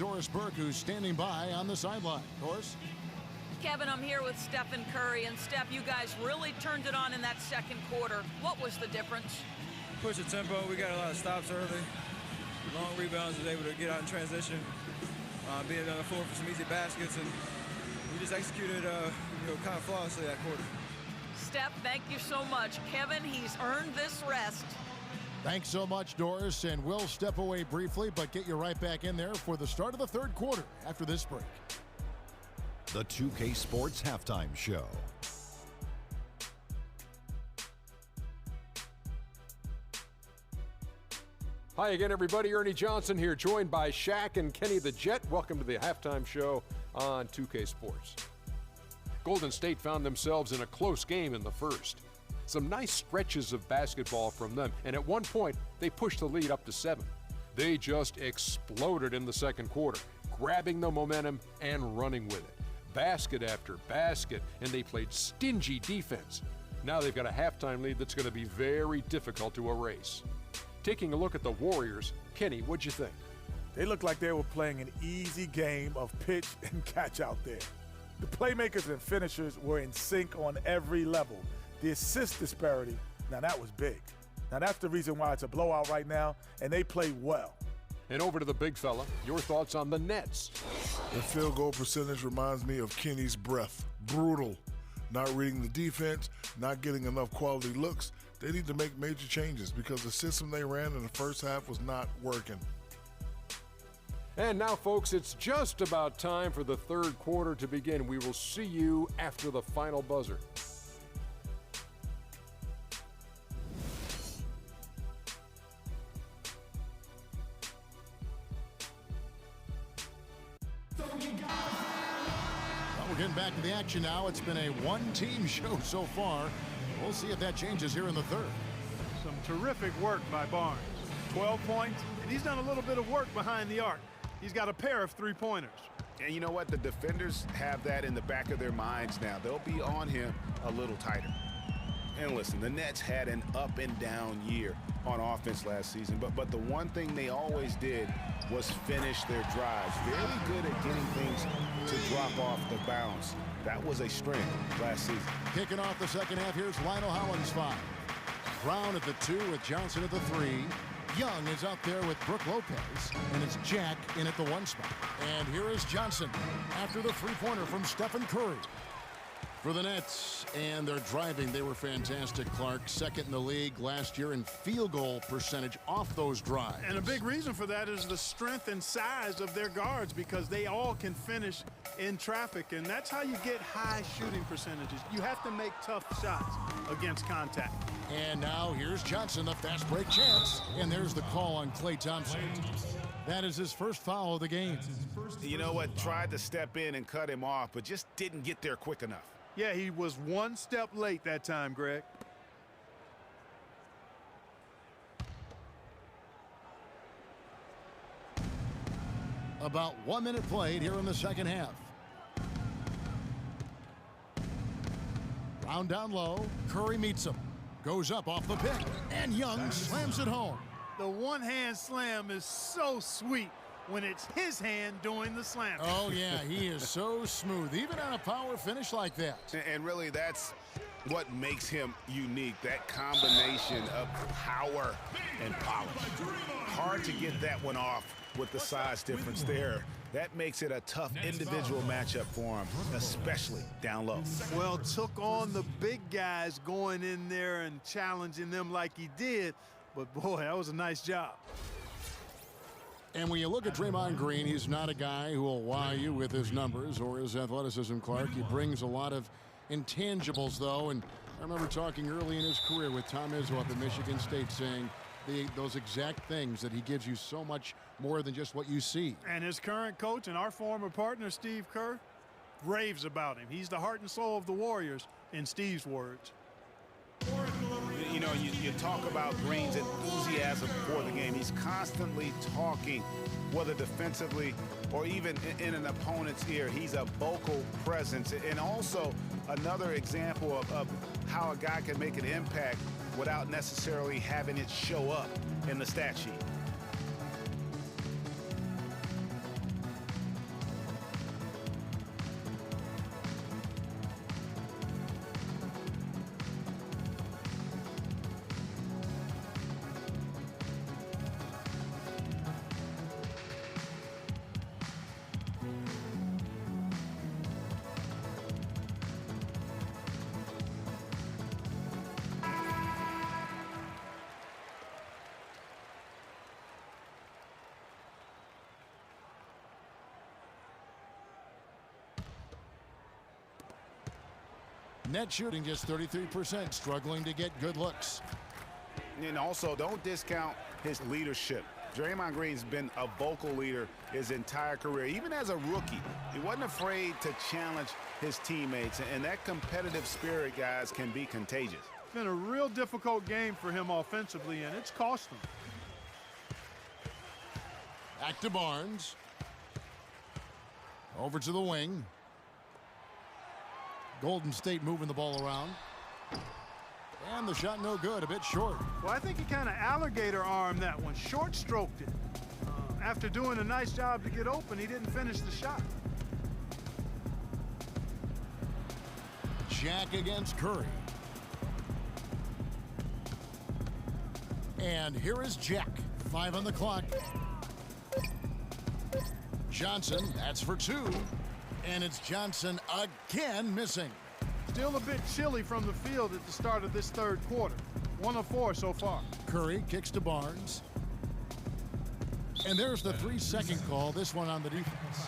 Doris Burke, who's standing by on the sideline. Doris? Kevin, I'm here with Stephen Curry. And Steph, you guys really turned it on in that second quarter. What was the difference? Push the tempo. We got a lot of stops early. Long rebounds, was able to get out in transition. Being on the floor for some easy baskets, and we just executed kind of flawlessly that quarter. Steph, thank you so much. Kevin, he's earned this rest. Thanks so much, Doris, and we'll step away briefly, but get you right back in there for the start of the third quarter after this break. The 2K Sports Halftime Show. Hi again, everybody. Ernie Johnson here, joined by Shaq and Kenny the Jet. Welcome to the Halftime Show on 2K Sports. Golden State found themselves in a close game in the first. Some nice stretches of basketball from them, and at one point, they pushed the lead up to 7. They just exploded in the second quarter, grabbing the momentum and running with it. Basket after basket, and they played stingy defense. Now they've got a halftime lead that's going to be very difficult to erase. Taking a look at the Warriors, Kenny, what'd you think? They looked like they were playing an easy game of pitch and catch out there. The playmakers and finishers were in sync on every level. The assist disparity, now that was big. Now that's the reason why it's a blowout right now, and they play well. And over to the big fella, your thoughts on the Nets. The field goal percentage reminds me of Kenny's breath. Brutal. Not reading the defense, not getting enough quality looks. They need to make major changes because the system they ran in the first half was not working. And now, folks, it's just about time for the third quarter to begin. We will see you after the final buzzer. We're getting back to the action now. It's been a one-team show so far. We'll see if that changes here in the third. Some terrific work by Barnes. 12 points, and he's done a little bit of work behind the arc. He's got a pair of three-pointers. And you know what? The defenders have that in the back of their minds now. They'll be on him a little tighter. And listen, the Nets had an up-and-down year on offense last season, but the one thing they always did was finish their drives. Very good at getting things to drop off the bounce. That was a strength last season. Kicking off the second half, here's Lionel Hollins 5. Brown at the 2 with Johnson at the 3. Young is out there with Brooke Lopez, and it's Jack in at the 1 spot. And here is Johnson after the three-pointer from Stephen Curry. For the Nets, and they're driving. They were fantastic, Clark. Second in the league last year in field goal percentage off those drives. And a big reason for that is the strength and size of their guards because they all can finish in traffic, and that's how you get high shooting percentages. You have to make tough shots against contact. And now here's Johnson, the fast break chance. And there's the call on Klay Thompson. That is his first foul of the game. You know what? Tried to step in and cut him off, but just didn't get there quick enough. Yeah, he was one step late that time, Greg. About 1 minute played here in the second half. Brown down low. Curry meets him. Goes up off the pick. And Young slams it home. The one-hand slam is so sweet when it's his hand doing the slam. Oh, yeah, he is so smooth, even on a power finish like that. And really, that's what makes him unique, that combination of power and polish. Hard to get that one off with the size difference there. That makes it a tough individual matchup for him, especially down low. Well, took on the big guys going in there and challenging them like he did, but boy, that was a nice job. And when you look at Draymond Green, he's not a guy who will wow you with his numbers or his athleticism, Clark. He brings a lot of intangibles, though, and I remember talking early in his career with Tom Izzo up at Michigan State saying those exact things, that he gives you so much more than just what you see. And his current coach and our former partner, Steve Kerr, raves about him. He's the heart and soul of the Warriors, in Steve's words. You know, you talk about Green's enthusiasm for the game. He's constantly talking, whether defensively or even in an opponent's ear. He's a vocal presence. And also another example of how a guy can make an impact without necessarily having it show up in the stat sheet. Net shooting just 33%, struggling to get good looks. And also, don't discount his leadership. Draymond Green's been a vocal leader his entire career. Even as a rookie, he wasn't afraid to challenge his teammates. And that competitive spirit, guys, can be contagious. It's been a real difficult game for him offensively, and it's cost him. Back to Barnes. Over to the wing. Golden State moving the ball around. And the shot no good, a bit short. Well, I think he kind of alligator armed that one, short stroked it. After doing a nice job to get open, he didn't finish the shot. Jack against Curry. And here is Jack, 5 on the clock. Johnson, that's for 2. And it's Johnson again missing. Still a bit chilly from the field at the start of this third quarter. 1 of 4 so far. Curry kicks to Barnes. And there's the 3-second call, this one on the defense.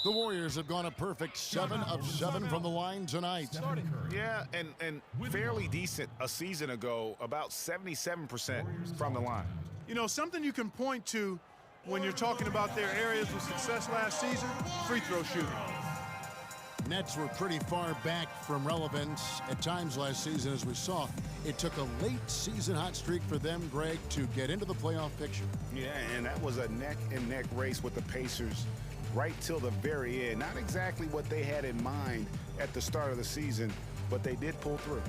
The Warriors have gone a perfect 7 of 7 from the line tonight. Yeah, and fairly decent a season ago, about 77% from the line. You know, something you can point to when you're talking about their areas of success last season, free throw shooting. Nets were pretty far back from relevance at times last season, as we saw. It took a late season hot streak for them, Greg, to get into the playoff picture. Yeah, and that was a neck-and-neck race with the Pacers right till the very end. Not exactly what they had in mind at the start of the season, but they did pull through.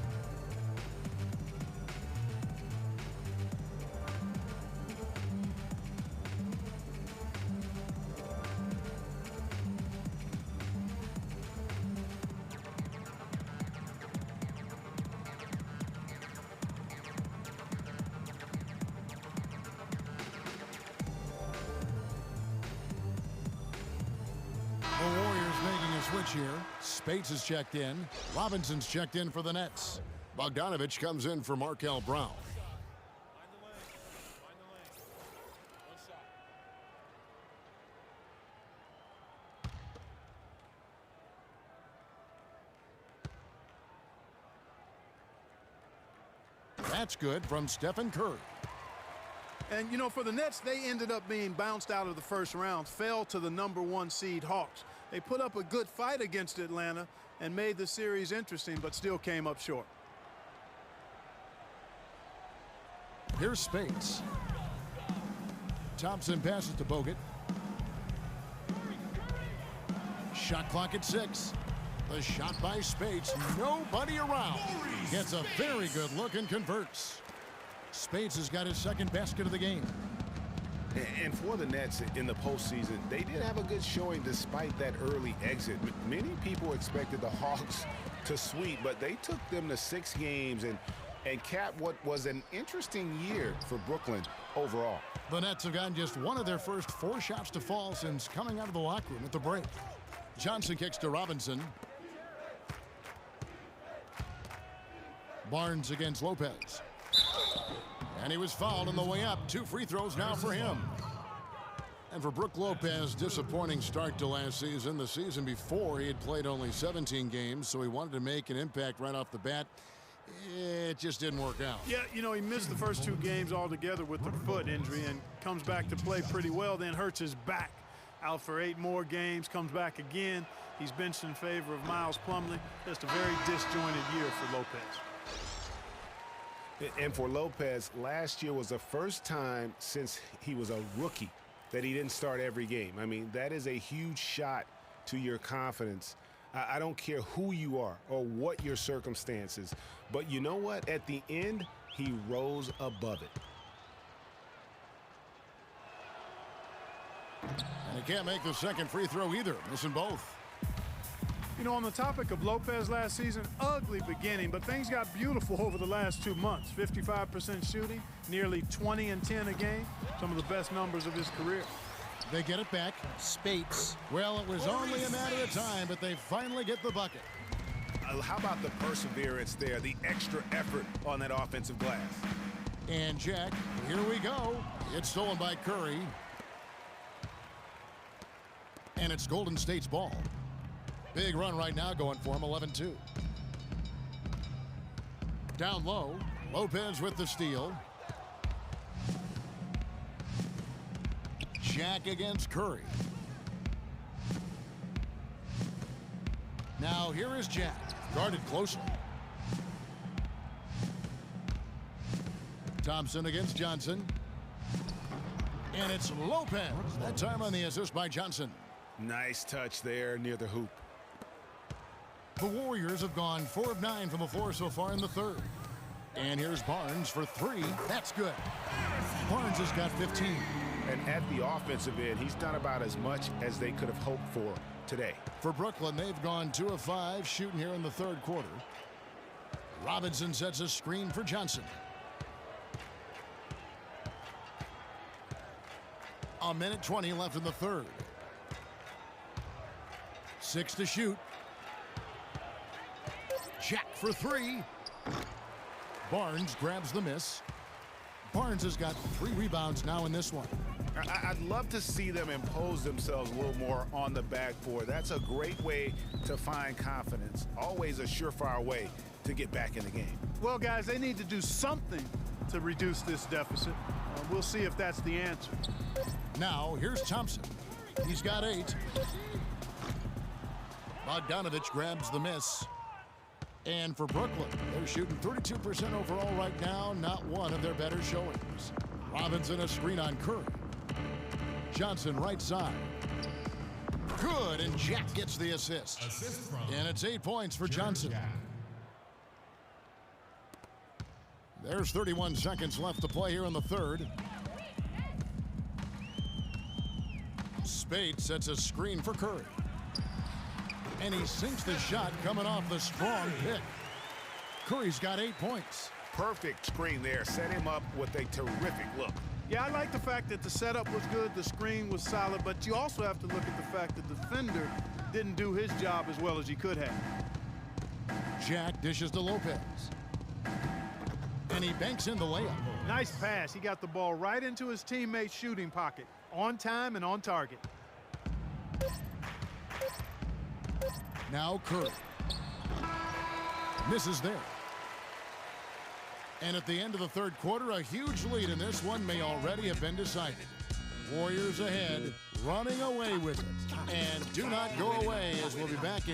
The Warriors making a switch here. Spates is checked in. Robinson's checked in for the Nets. Bogdanovich comes in for Markel Brown. That's good from Stephen Curry. And, you know, for the Nets, they ended up being bounced out of the first round, fell to the #1 seed Hawks. They put up a good fight against Atlanta and made the series interesting, but still came up short. Here's Spates. Thompson passes to Bogut. Shot clock at 6. The shot by Spates. Nobody around. Gets a very good look and converts. Spates has got his second basket of the game. And for the Nets in the postseason, they did have a good showing despite that early exit. Many people expected the Hawks to sweep, but they took them to 6 games and capped what was an interesting year for Brooklyn overall. The Nets have gotten just one of their first 4 shots to fall since coming out of the locker room at the break. Johnson kicks to Robinson. Barnes against Lopez. And he was fouled on the way up. 2 free throws now for him. And for Brook Lopez, disappointing start to last season. The season before, he had played only 17 games, so he wanted to make an impact right off the bat. It just didn't work out. Yeah, you know, he missed the first 2 games altogether with the foot injury and comes back to play pretty well, then hurts his back. Out for 8 more games, comes back again. He's benched in favor of Miles Plumlee. Just a very disjointed year for Lopez. And for Lopez, last year was the first time since he was a rookie that he didn't start every game. I mean, that is a huge shot to your confidence. I don't care who you are or what your circumstances, but you know what? At the end, he rose above it. And he can't make the second free throw either, missing both. You know, on the topic of Lopez last season, ugly beginning, but things got beautiful over the last 2 months. 55% shooting, nearly 20 and 10 a game, some of the best numbers of his career. They get it back. Spates. Well, it was only a matter of time, but they finally get the bucket. How about the perseverance there, the extra effort on that offensive glass? And Jack, here we go. It's stolen by Curry. And it's Golden State's ball. Big run right now going for him, 11-2. Down low, Lopez with the steal. Jack against Curry. Now here is Jack, guarded closely. Thompson against Johnson. And it's Lopez. That time on the assist by Johnson. Nice touch there near the hoop. The Warriors have gone 4 of 9 from the floor so far in the third. And here's Barnes for 3. That's good. Barnes has got 15. And at the offensive end, he's done about as much as they could have hoped for today. For Brooklyn, they've gone 2 of 5 shooting here in the third quarter. Robinson sets a screen for Johnson. A minute 20 left in the third. 6 to shoot. Jack for 3. Barnes grabs the miss. Barnes has got 3 rebounds now in this one. I'd love to see them impose themselves a little more on the backboard. That's a great way to find confidence. Always a surefire way to get back in the game. Well, guys, they need to do something to reduce this deficit. We'll see if that's the answer. Now, here's Thompson. He's got 8. Bogdanovich grabs the miss. And for Brooklyn, they're shooting 32% overall right now, not one of their better showings. Robinson a screen on Curry. Johnson right side. Good, and Jack gets the assist. And it's 8 points for Johnson. There's 31 seconds left to play here in the third. Spade sets a screen for Curry. And he sinks the shot coming off the strong pick. Curry's got 8 points. Perfect screen there. Set him up with a terrific look. Yeah, I like the fact that the setup was good, the screen was solid, but you also have to look at the fact that the defender didn't do his job as well as he could have. Jack dishes to Lopez. And he banks in the layup. Nice pass. He got the ball right into his teammate's shooting pocket. On time and on target. Now Curry. Misses there. And at the end of the third quarter, a huge lead in this one may already have been decided. Warriors ahead, running away with it. And do not go away, as we'll be back in